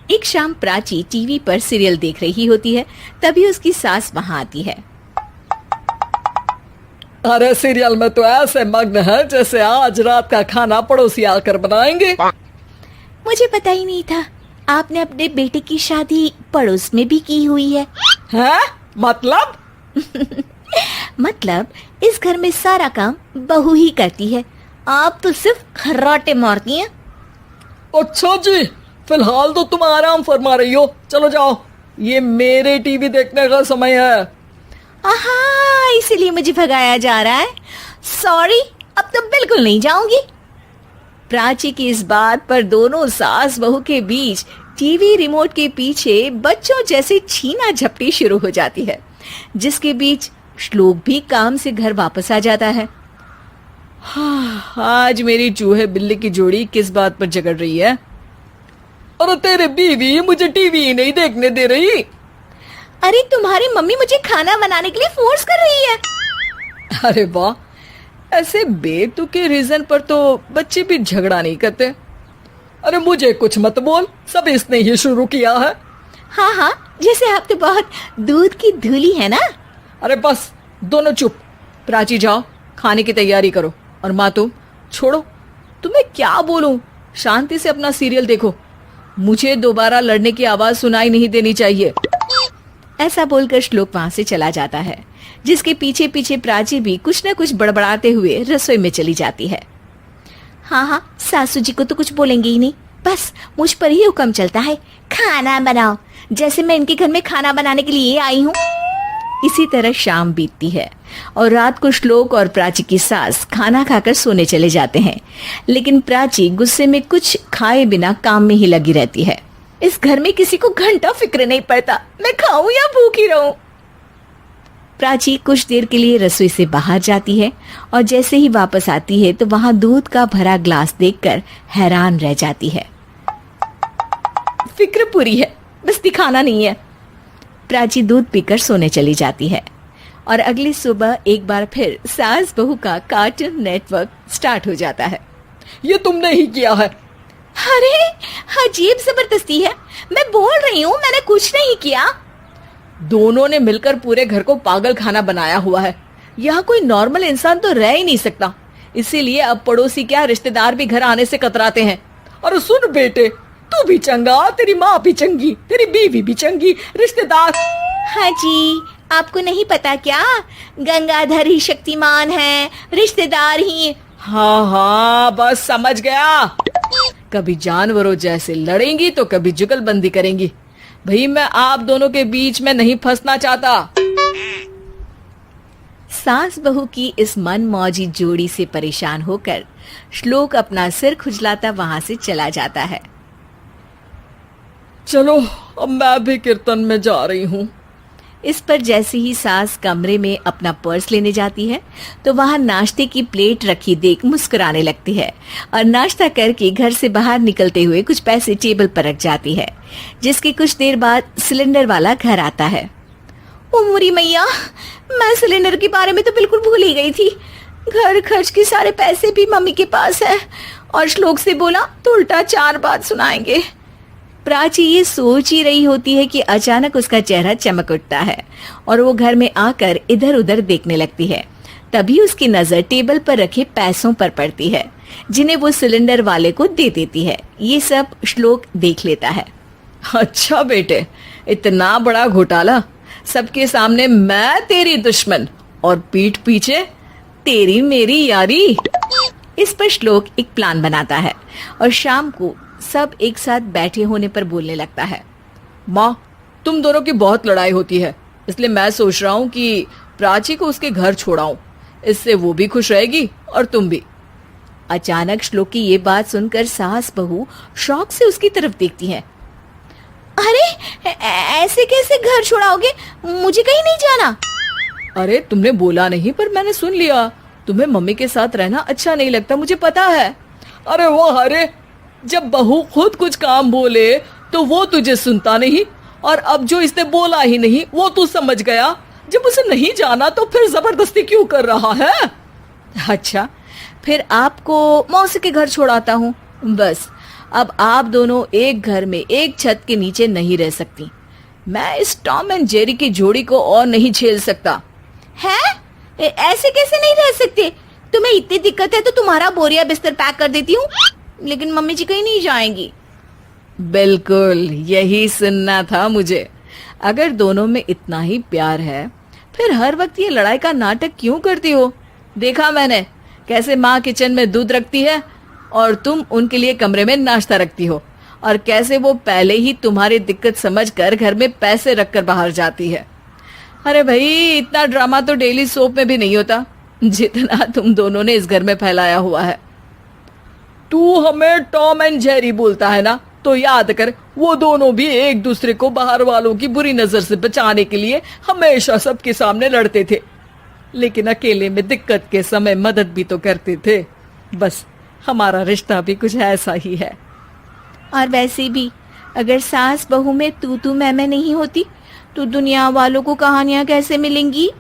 एक शाम प्राची टीवी पर सीरियल देख रही होती है। तभी उसकी सास वहाँ आती है। अरे सीरियल में तो ऐसे मग्न है जैसे आज रात का खाना पड़ोसी आकर बनाएंगे। मुझे पता ही नहीं था आपने अपने बेटे की शादी पड़ोस में भी की हुई है। हैं? मतलब? मतलब इस घर में सारा काम बहू ही करती है, आप तो सिर्फ खर्राटे मारती हैं। अच्छा जी, फिलहाल तो तुम आराम फरमा रही हो, चलो जाओ, ये मेरे टीवी देखने का समय है। आहा, इसीलिए मुझे भगाया जा रहा है। सॉरी, अब तो बिल्कुल नहीं जाऊंगी। प्राची की इस बात पर दोनों सास बहू के बीच टीवी रिमोट के पीछे बच्चों जैसे छीना झपटी शुरू हो जाती है, जिसके बीच श्लोक भी काम से घर वापस आ जाता है। आज मेरी चूहे बिल्ली की जोड़ी किस बात पर झगड़ रही है? अरे तेरे बीवी मुझे टीवी ही नहीं देखने दे रही। अरे तुम्हारी मम्मी मुझे खाना बनाने के लिए फोर्स कर रही है। अरे वाह, ऐसे बेतुके रीजन पर तो बच्चे भी झगड़ा नहीं करते। अरे मुझे कुछ मत बोल, सब इसने ही शुरू किया है। हाँ हाँ, जैसे आप तो बहुत दूध की धूली है ना। अरे बस, दोनों चुप। प्राची जाओ, खाने की तैयारी करो। और माँ तुम छोड़ो, तुम्हें क्या बोलूं, शांति से अपना सीरियल देखो, मुझे दोबारा लड़ने की आवाज सुनाई नहीं देनी चाहिए। ऐसा बोलकर श्लोक वहां से चला जाता है, जिसके पीछे पीछे प्राची भी कुछ न कुछ बड़बड़ाते हुए रसोई में चली जाती है। हाँ हाँ, सासू जी को तो कुछ बोलेंगे ही नहीं, बस मुझ पर ही हुक्म चलता है, खाना बनाओ, जैसे मैं इनके घर में खाना बनाने के लिए आई हूँ। इसी तरह शाम बीतती है और रात को श्लोक और प्राची की सास खाना खाकर सोने चले जाते हैं, लेकिन प्राची गुस्से में कुछ खाए बिना काम में ही लगी रहती है। इस घर में किसी को घंटा फिक्र नहीं पड़ता, मैं खाऊं या भूखी रहूं। प्राची कुछ देर के लिए रसोई से बाहर जाती है और जैसे ही वापस आती है तो वहां दूध का भरा ग्लास देखकर हैरान रह जाती है। फिक्र पूरी है, बस दिखाना नहीं है। प्राची दूध पीकर सोने चली जाती है और अगली सुबह एक बार फिर सास बहू का कार्टून नेटवर्क स्टार्ट हो जाता है। ये तुमने ही किया है। अरे अजीब जबरदस्ती है, मैं बोल रही हूँ मैंने कुछ नहीं किया। दोनों ने मिलकर पूरे घर को पागल खाना बनाया हुआ है। यहाँ कोई नॉर्मल इंसान तो रह ही नहीं सकता, इसीलिए अब पड़ोसी क्या रिश्तेदार भी घर आने से कतराते हैं। और सुन बेटे, तू भी चंगा, तेरी माँ भी चंगी, तेरी बीवी भी चंगी, रिश्तेदार। हाँ जी, आपको नहीं पता क्या, गंगाधर ही शक्तिमान है, रिश्तेदार ही। हाँ हाँ, बस समझ गया। कभी जानवरों जैसे लड़ेंगी तो कभी जुगलबंदी करेंगी। भाई मैं आप दोनों के बीच में नहीं फंसना चाहता। सास बहू की इस मन मौजी जोड़ी से परेशान होकर श्लोक अपना सिर खुजलाता वहां से चला जाता है। चलो अब मैं भी कीर्तन में जा रही हूँ। इस पर जैसे ही सास कमरे में अपना पर्स लेने जाती है तो वहां नाश्ते की प्लेट रखी देख मुस्कुराने लगती है और नाश्ता करके घर से बाहर निकलते हुए कुछ पैसे टेबल पर रख जाती है, जिसके कुछ देर बाद सिलेंडर वाला घर आता है। ओ मोरी मैया, मैं सिलेंडर के बारे में तो बिल्कुल भूल ही गई थी। घर खर्च के सारे पैसे भी मम्मी के पास है और श्लोक से बोला तो उल्टा 4 बात सुनाएंगे। प्राची ये सोच ही रही होती है कि अचानक उसका चेहरा चमक उठता है और वो घर में आकर इधर उधर देखने लगती है। तभी उसकी नजर टेबल पर रखे पैसों पर पड़ती है, जिन्हें वो सिलेंडर वाले को दे देती है। ये सब श्लोक देख लेता है। अच्छा बेटे, इतना बड़ा घोटाला, सबके सामने मैं तेरी दुश्मन और पीठ पीछे तेरी मेरी यारी। इस पर श्लोक एक प्लान बनाता है और शाम को सब एक साथ बैठे होने पर बोलने लगता है। माँ, तुम दोनों की बहुत लड़ाई होती है, इसलिए मैं सोच रहा हूँ कि प्राची को उसके घर छोड़ाऊं, इससे वो भी खुश रहेगी और तुम भी। अचानक श्लोक की ये बात सुनकर सास बहू शौक से उसकी तरफ देखती हैं। अरे ऐसे कैसे घर छोड़ाओगे, मुझे कहीं नहीं जाना। अरे तुमने बोला नहीं पर मैंने सुन लिया, तुम्हें मम्मी के साथ रहना अच्छा नहीं लगता, मुझे पता है। अरे वो, अरे जब बहू खुद कुछ काम बोले तो वो तुझे सुनता नहीं, और अब जो इसने बोला ही नहीं वो तू समझ गया। जब उसे नहीं जाना तो फिर जबरदस्ती क्यों कर रहा है? अच्छा, फिर आपको मौसी के घर छोड़ाता हूँ, बस अब आप दोनों एक घर में एक छत के नीचे नहीं रह सकती। मैं इस टॉम एंड जेरी की जोड़ी को और नहीं झेल सकता। है? ऐसे कैसे नहीं रह सकते? तुम्हें इतनी दिक्कत है तो तुम्हारा बोरिया बिस्तर पैक कर देती हूँ, लेकिन मम्मी जी कहीं नहीं जाएंगी। बिल्कुल यही सुनना था मुझे। अगर दोनों में इतना ही प्यार है फिर हर वक्त ये लड़ाई का नाटक क्यों करती हो? देखा मैंने कैसे माँ किचन में दूध रखती है और तुम उनके लिए कमरे में नाश्ता रखती हो, और कैसे वो पहले ही तुम्हारी दिक्कत समझकर घर में पैसे रखकर बाहर जाती है। अरे भाई, इतना ड्रामा तो डेली सोप में भी नहीं होता जितना तुम दोनों ने इस घर में फैलाया हुआ है। तू हमें टॉम एंड जेरी बोलता है ना, तो याद कर वो दोनों भी एक दूसरे को बाहर वालों की बुरी नजर से बचाने के लिए हमेशा सबके सामने लड़ते थे, लेकिन अकेले में दिक्कत के समय मदद भी तो करते थे। बस हमारा रिश्ता भी कुछ ऐसा ही है। और वैसे भी अगर सास बहू में तू मैं नहीं होती तो दुनिया वालों को कहानियां कैसे मिलेंगी?